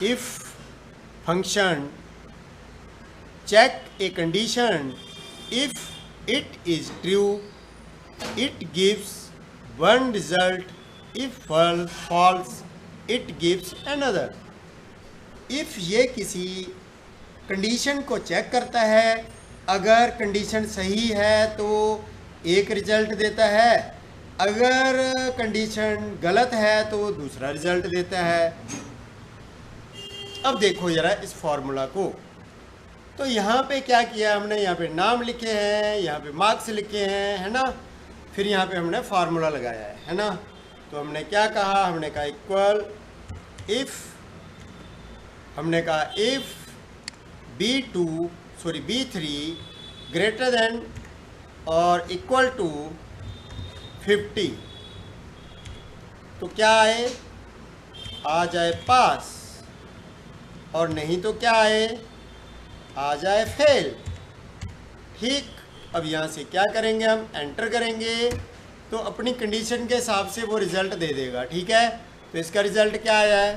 if function check a condition, if it is true it gives one result, if false it gives another. if ये किसी condition को check करता है, अगर condition सही है तो एक रिजल्ट देता है, अगर कंडीशन गलत है तो दूसरा रिजल्ट देता है। अब देखो जरा इस फॉर्मूला को, तो यहाँ पे क्या किया हमने, यहाँ पे नाम लिखे हैं, यहाँ पे मार्क्स लिखे हैं, है ना, फिर यहाँ पे हमने फार्मूला लगाया है ना। तो हमने क्या कहा, हमने कहा इक्वल इफ, हमने कहा इफ B3 ग्रेटर देन और इक्वल टू 50, तो क्या आए, आ जाए पास, और नहीं तो क्या आए, आ जाए फेल। ठीक, अब यहाँ से क्या करेंगे, हम एंटर करेंगे तो अपनी कंडीशन के हिसाब से वो रिज़ल्ट दे देगा। ठीक है, तो इसका रिज़ल्ट क्या आया है,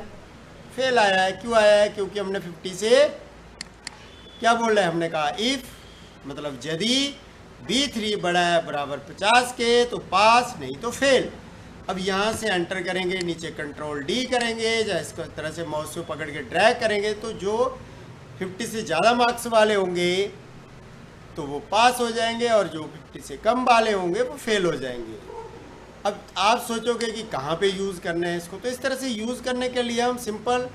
फेल आया है। क्यों आया है, क्योंकि हमने 50 से क्या बोल रहे हैं, हमने कहा इफ़ मतलब यदि B3 बड़ा है बराबर 50 के तो पास, नहीं तो फेल। अब यहाँ से एंटर करेंगे, नीचे कंट्रोल D करेंगे, या इसको तरह से माउस से पकड़ के ड्रैग करेंगे, तो जो 50 से ज़्यादा मार्क्स वाले होंगे तो वो पास हो जाएंगे, और जो 50 से कम वाले होंगे वो फेल हो जाएंगे। अब आप सोचोगे कि कहाँ पे यूज़ करना है इसको, तो इस तरह से यूज़ करने के लिए हम सिंपल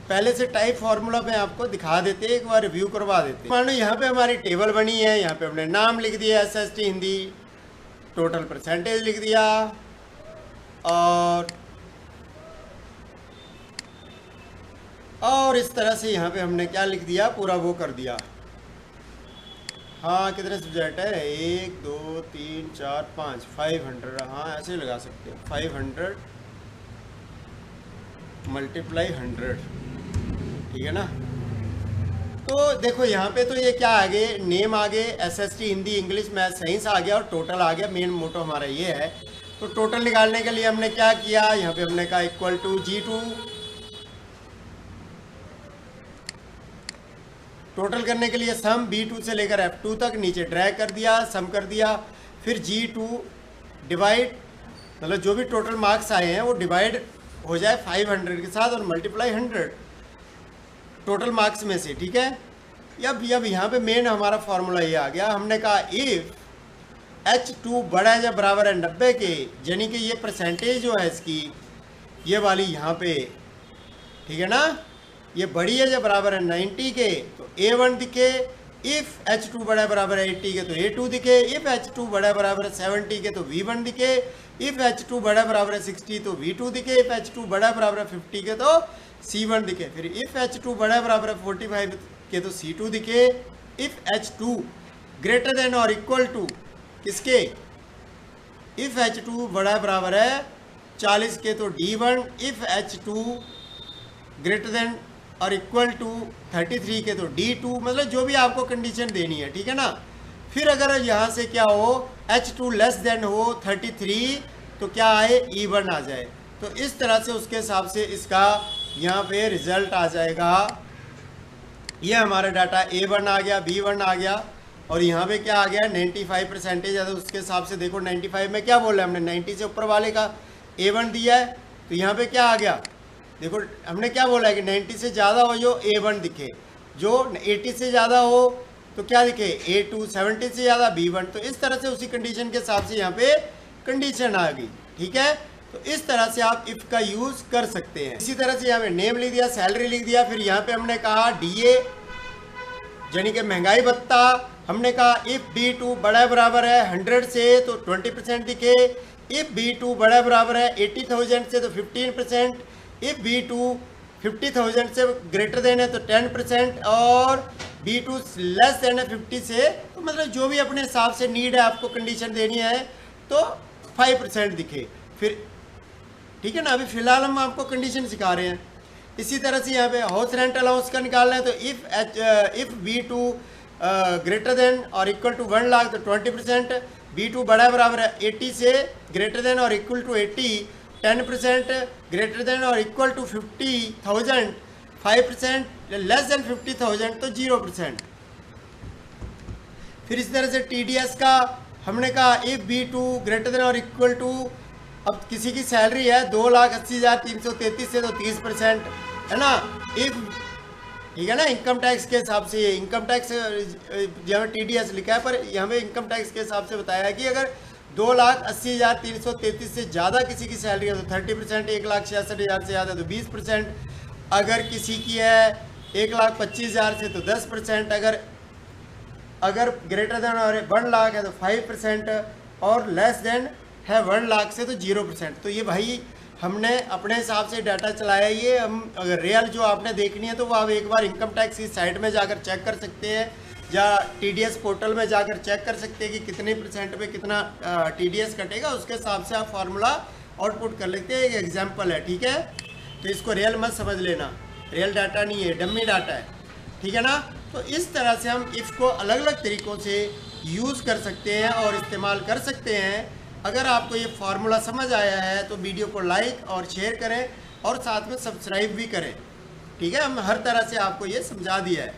पहले से टाइप फार्मूला पे आपको दिखा देते, एक बार रिव्यू करवा देते। मान लो यहाँ पे हमारी टेबल बनी है, यहाँ पे हमने नाम लिख दिया SST हिंदी, टोटल परसेंटेज लिख दिया, और इस तरह से यहाँ पे हमने क्या लिख दिया, पूरा वो कर दिया। हाँ, कितने सब्जेक्ट है, 1 2 3 4 5, 500, हाँ ऐसे लगा सकते हो, 500 मल्टीप्लाई 100, ठीक है ना। तो देखो यहाँ पे तो ये क्या आ गए, नेम आ गए, SST Hindi English math science आ गया, और टोटल आ गया। मेन मोटो हमारा ये है। तो टोटल निकालने के लिए हमने क्या किया, यहाँ पे हमने कहा इक्वल टू G2, टोटल करने के लिए सम B2 से लेकर F2 तक नीचे ड्रैग कर दिया, सम कर दिया, फिर G2 डिवाइड, मतलब जो भी टोटल मार्क्स आए हैं वो डिवाइड हो जाए 500 के साथ और मल्टीप्लाई 100 टोटल मार्क्स में से। ठीक है, अब यहाँ पे मेन हमारा फॉर्मूला ये आ गया। हमने कहा इफ H2 बड़ा है या बराबर है 90 के, यानी कि ये परसेंटेज जो है इसकी, ये वाली यहाँ पे, ठीक है ना, ये बड़ी है या बराबर है 90 के तो A1 दिखे, इफ H2 बड़ा है बराबर है 80 के तो A2 दिखे, इफ H2 बड़ा है बराबर है 70 के तो V1 दिखे, इफ H2 बड़ा है बराबर है 60 तो V2 दिखे, इफ H2 बड़ा है बराबर है 50 के तो C1 दिखे, फिर इफ H2 बड़ा है बराबर है 45 के तो C2 दिखे, इफ H2 ग्रेटर देन और इक्वल टू किसके, इफ H2 बड़ा है बराबर है 40 के तो D1, if H2 greater than और इक्वल टू 33 के तो D2, मतलब जो भी आपको कंडीशन देनी है। ठीक है ना, फिर अगर यहाँ से क्या हो, H2 लेस देन हो 33 तो क्या आए, E1 आ जाए। तो इस तरह से उसके हिसाब से इसका यहाँ पे रिजल्ट आ जाएगा। ये हमारा डाटा A1 आ गया, B1 आ गया, और यहाँ पे क्या आ गया 95% है। तो उसके हिसाब से देखो 95 में क्या बोला हमने, 90 से ऊपर वाले का A1 दिया है, तो यहाँ पे क्या आ गया, देखो हमने क्या बोला है कि 90 से ज़्यादा हो जो A1 दिखे, जो 80 से ज़्यादा हो तो क्या दिखे A2, 70 से ज़्यादा B1। तो इस तरह से उसी कंडीशन के हिसाब से यहाँ पे कंडीशन आ गई। ठीक है, तो इस तरह से आप इफ़ का यूज़ कर सकते हैं। इसी तरह से यहाँ पे नेम लिख दिया, सैलरी लिख दिया, फिर यहाँ पे हमने कहा DA यानी कि महंगाई भत्ता। हमने कहा इफ़ B2 बड़ा बराबर है 100 से तो 20% दिखे, इफ़ B2 बड़ा बराबर है 80,000 से तो 15%, इफ B2 50,000 से ग्रेटर देन है तो 10%, और B2 लेस देन है 50 से, तो मतलब जो भी अपने हिसाब से नीड है आपको कंडीशन देनी है तो 5% दिखे। फिर ठीक है ना, अभी फिलहाल हम आपको कंडीशन सिखा रहे हैं। इसी तरह से यहाँ पे हाउस रेंट अलाउंस का निकालना है, तो इफ B2 ग्रेटर देन और इक्वल टू 1 लाख तो 20%, B2 बड़ा बराबर है 80 से ग्रेटर देन और इक्वल टू 80 10%, ग्रेटर देन और इक्वल टू 50,000 5%, लेस देन 50,000 तो 0%। फिर इस तरह से TDS का हमने कहा इफ B2 ग्रेटर देन और इक्वल टू, अब किसी की सैलरी है 2,80,333 से तो 30% है ना। इफ, ठीक है ना, इनकम टैक्स के हिसाब से, इनकम टैक्स यहाँ TDS लिखा है पर यहाँ पे इनकम टैक्स के हिसाब से बताया है कि अगर 2,80,333 से ज़्यादा किसी की सैलरी है तो 30%, 1,66,000 से ज़्यादा तो 20%, अगर किसी की है 1,25,000 से तो 10%, अगर ग्रेटर देन और 1 लाख है तो 5%, और लेस देन है 1 लाख से तो 0%। तो ये भाई हमने अपने हिसाब से डाटा चलाया। ये हम अगर रियल जो आपने देखनी है तो वो आप एक बार इनकम टैक्स की साइट में जाकर चेक कर सकते हैं, या TDS पोर्टल में जाकर चेक कर सकते हैं कि कितने % पे कितना TDS कटेगा, उसके हिसाब से आप फार्मूला आउटपुट कर लेते हैं। एक एग्जाम्पल है, ठीक है। तो इसको रियल मत समझ लेना, रियल डाटा नहीं है, डमी डाटा है, ठीक है ना। तो इस तरह से हम इफ़ को अलग अलग तरीक़ों से यूज़ कर सकते हैं और इस्तेमाल कर सकते हैं। अगर आपको ये फार्मूला समझ आया है तो वीडियो को लाइक और शेयर करें और साथ में सब्सक्राइब भी करें, ठीक है। हम हर तरह से आपको ये समझा दिया है।